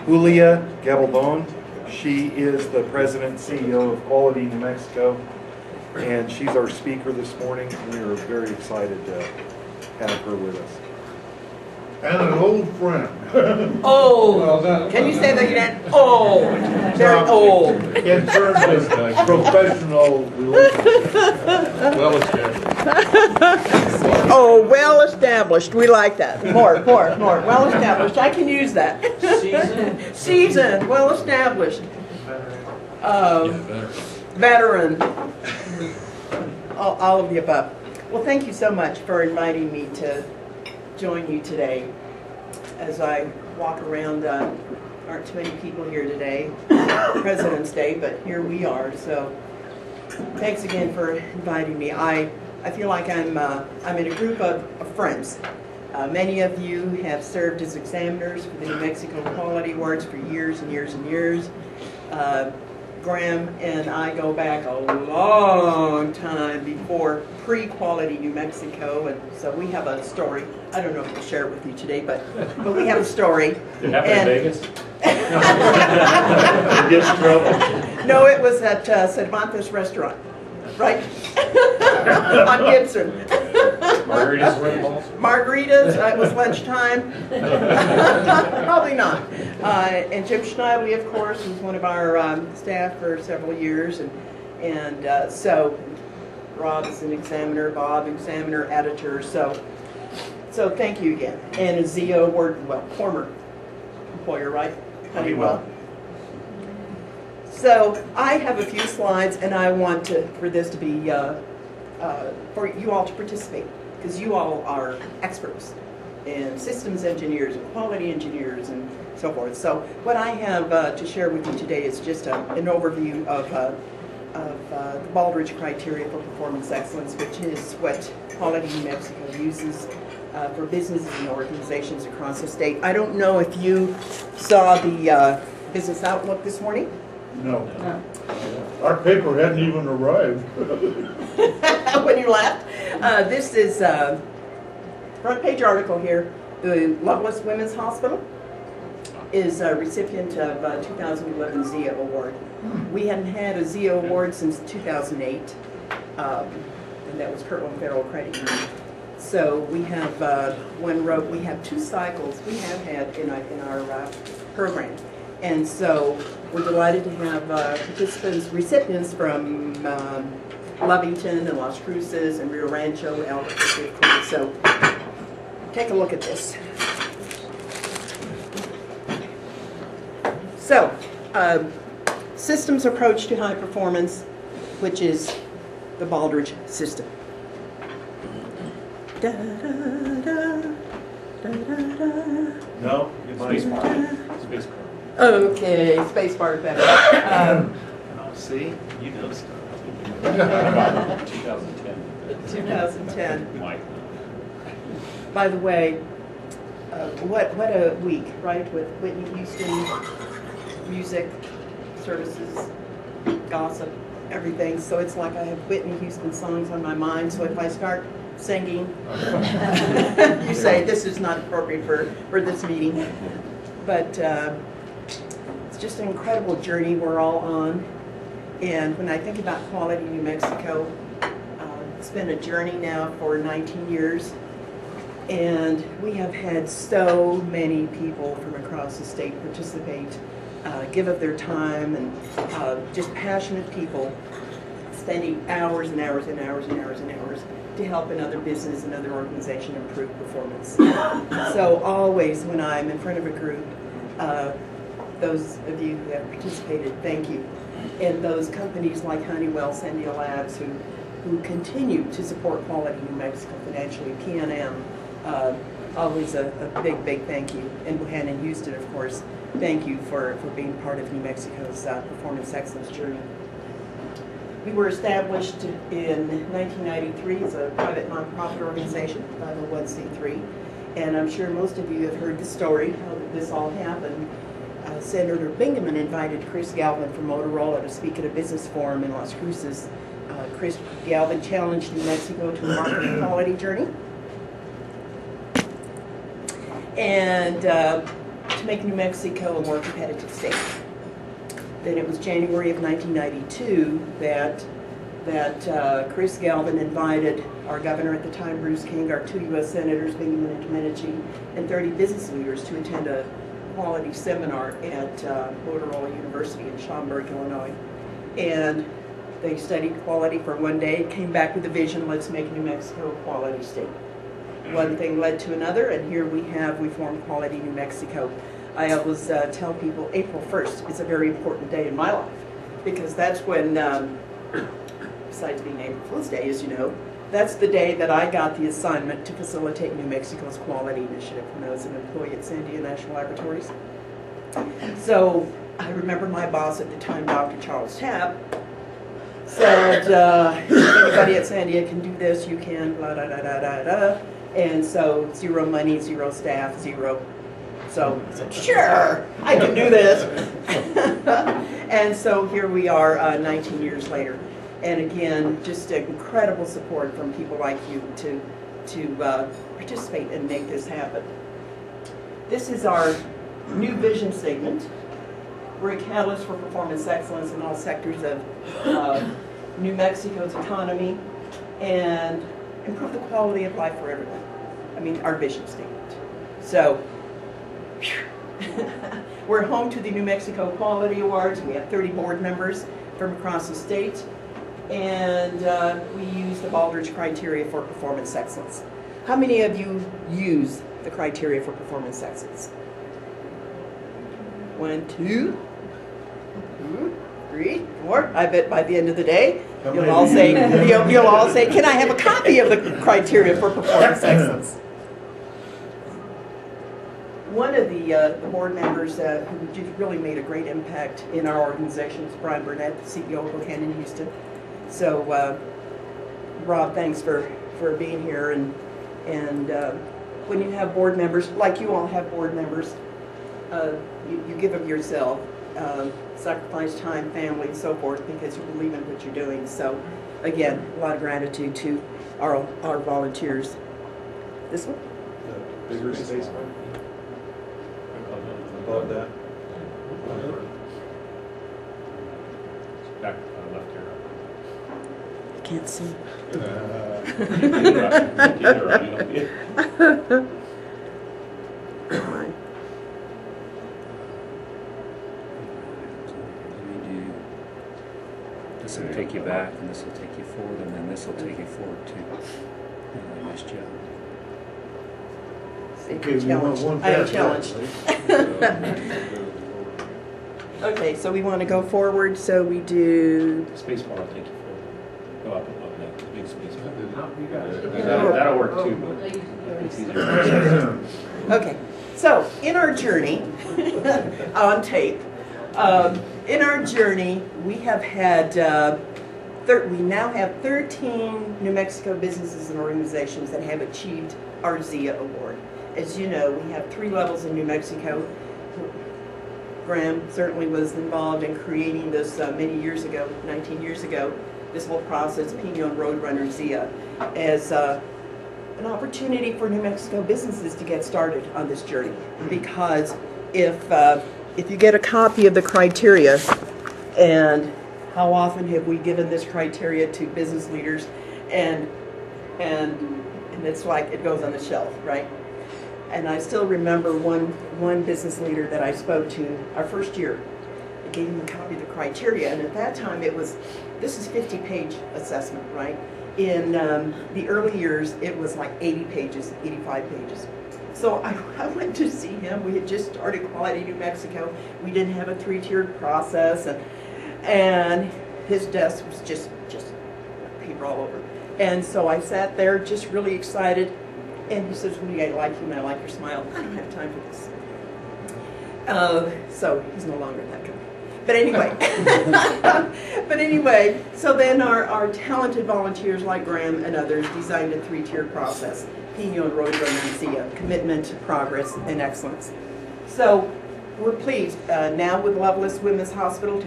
Julia Gabaldon. She is the president and CEO of Quality New Mexico, and she's our speaker this morning. We are very excited to have her with us. And an old friend. Oh, can you say that again? Oh, very old. In terms of professional relationships. Well established. Oh, well established. We like that. More. Well established. I can use that. Seasoned. Well established. Veteran. All of the above. Well, thank you so much for inviting me to join you today. As I walk around, aren't too many people here today, President's Day, but here we are. So thanks again for inviting me. I feel like I'm in a group of friends. Many of you have served as examiners for the New Mexico Quality Awards for years and years and years. Graham and I go back a long time before pre-Quality New Mexico, and so we have a story. I don't know if we'll share it with you today, but we have a story. Did it happen in Vegas? It gets trouble. No, it was at Cervantes Restaurant, right? On Gibson. Margaritas were involved? Margaritas, it was lunchtime. Probably not. And Jim Schneidley, of course, was one of our staff for several years. And so Rob is an examiner, Bob, examiner, editor. So thank you again. And a ZO Award, well, former employer, right? Honeywell. So I have a few slides, and I want for this to be for you all to participate, because you all are experts and systems engineers and quality engineers and so forth. So what I have to share with you today is just an overview of the Baldrige criteria for performance excellence, which is what Quality New Mexico uses for businesses and organizations across the state. I don't know if you saw the Business Outlook this morning. No. Our paper hadn't even arrived. When you left. This is a front page article here. The Loveless Women's Hospital is a recipient of 2011 ZIA Award. We hadn't had a ZIA Award since 2008, and that was Kirtland Federal Credit Union. So we have we have 2 cycles we have had in our program. And so we're delighted to have recipients from Lovington and Las Cruces and Rio Rancho, Albuquerque, of course. So take a look at this. So, systems approach to high performance, which is the Baldrige system. Da, da, da, da, da, da. No? Space bar. Okay, spacebar better. See? You know stuff. 2010. 2010. Mike. By the way, what a week, right? With Whitney Houston, music, services, gossip, everything. So it's like I have Whitney Houston songs on my mind. So if I start singing, you say this is not appropriate for this meeting. But it's just an incredible journey we're all on. And when I think about Quality New Mexico, it's been a journey now for 19 years. And we have had so many people from across the state participate, give of their time, and just passionate people spending hours and hours and hours and hours and hours to help another business, another organization improve performance. So always when I'm in front of a group, those of you who have participated, thank you. And those companies like Honeywell, Sandia Labs, who continue to support Quality New Mexico financially, PNM, always a big thank you. And Bohannon Houston, of course, thank you for being part of New Mexico's performance excellence journey. We were established in 1993 as a private nonprofit organization, 501c3, and I'm sure most of you have heard the story, how this all happened. Senator Bingaman invited Chris Galvin from Motorola to speak at a business forum in Las Cruces. Chris Galvin challenged New Mexico to embark on a quality journey. And to make New Mexico a more competitive state. Then it was January of 1992 that Chris Galvin invited our governor at the time, Bruce King, our 2 U.S. senators, Bingaman and Domenici, and 30 business leaders to attend a quality seminar at Motorola University in Schaumburg, Illinois. And they studied quality for one day, came back with a vision, let's make New Mexico a quality state. One thing led to another, and here we formed Quality New Mexico. I always tell people April 1st is a very important day in my life, because that's when, besides being April Fool's Day, as you know, that's the day that I got the assignment to facilitate New Mexico's quality initiative when I was an employee at Sandia National Laboratories. So I remember my boss at the time, Dr. Charles Tapp, said, anybody at Sandia can do this, you can, blah, da, da, da, da, da. And so 0 money, 0 staff, 0. So I said, sure, I can do this. And so here we are 19 years later. And again, just incredible support from people like you to participate and make this happen. This is our new vision statement. We're a catalyst for performance excellence in all sectors of New Mexico's economy and improve the quality of life for everyone. I mean, our vision statement. So, we're home to the New Mexico Quality Awards. We have 30 board members from across the state. And we use the Baldrige criteria for performance excellence. How many of you use the criteria for performance excellence? 1, 2, 3, 4. I bet by the end of the day, you'll all say, can I have a copy of the criteria for performance excellence? One of the board members who just really made a great impact in our organization is Brian Burnett, the CEO of Bohannon Houston. So, Rob, thanks for being here. And when you have board members, like you all have board members, you give of yourself, sacrifice time, family, and so forth, because you believe in what you're doing. So, again, a lot of gratitude to our volunteers. This one? Bigger space one? About that. Back, left here. Can't see. This will take you back, and this will take you forward, and then this will take you forward too. Nice job. Okay, we want one I am paragraph, challenged. Okay, so we want to go forward, so we do... Space bar will take you forward. Go up above that, the big space bar. That'll work too, but it's easier. Okay, so in our journey, on tape, in our journey, we have had, we now have 13 New Mexico businesses and organizations that have achieved our ZIA award. As you know, we have 3 levels in New Mexico. Graham certainly was involved in creating this many years ago, 19 years ago, this whole process, Pinon Roadrunner ZIA, as an opportunity for New Mexico businesses to get started on this journey. Because if you get a copy of the criteria, and how often have we given this criteria to business leaders, and it's like it goes on the shelf, right? And I still remember one business leader that I spoke to our first year. I gave him a copy of the criteria, and at that time this is 50-page assessment, right? In the early years, it was like 80 pages, 85 pages. So I went to see him. We had just started Quality New Mexico. We didn't have a 3-tiered process, and his desk was just paper all over. And so I sat there just really excited. And he says, "Woody, I like you and I like your smile. I don't have time for this." So he's no longer at that company. But anyway, so then our talented volunteers like Graham and others designed a 3-tiered process: Pinon, Roadrunner, and ZIA, commitment, progress, and excellence. So we're pleased now with Loveless Women's Hospital to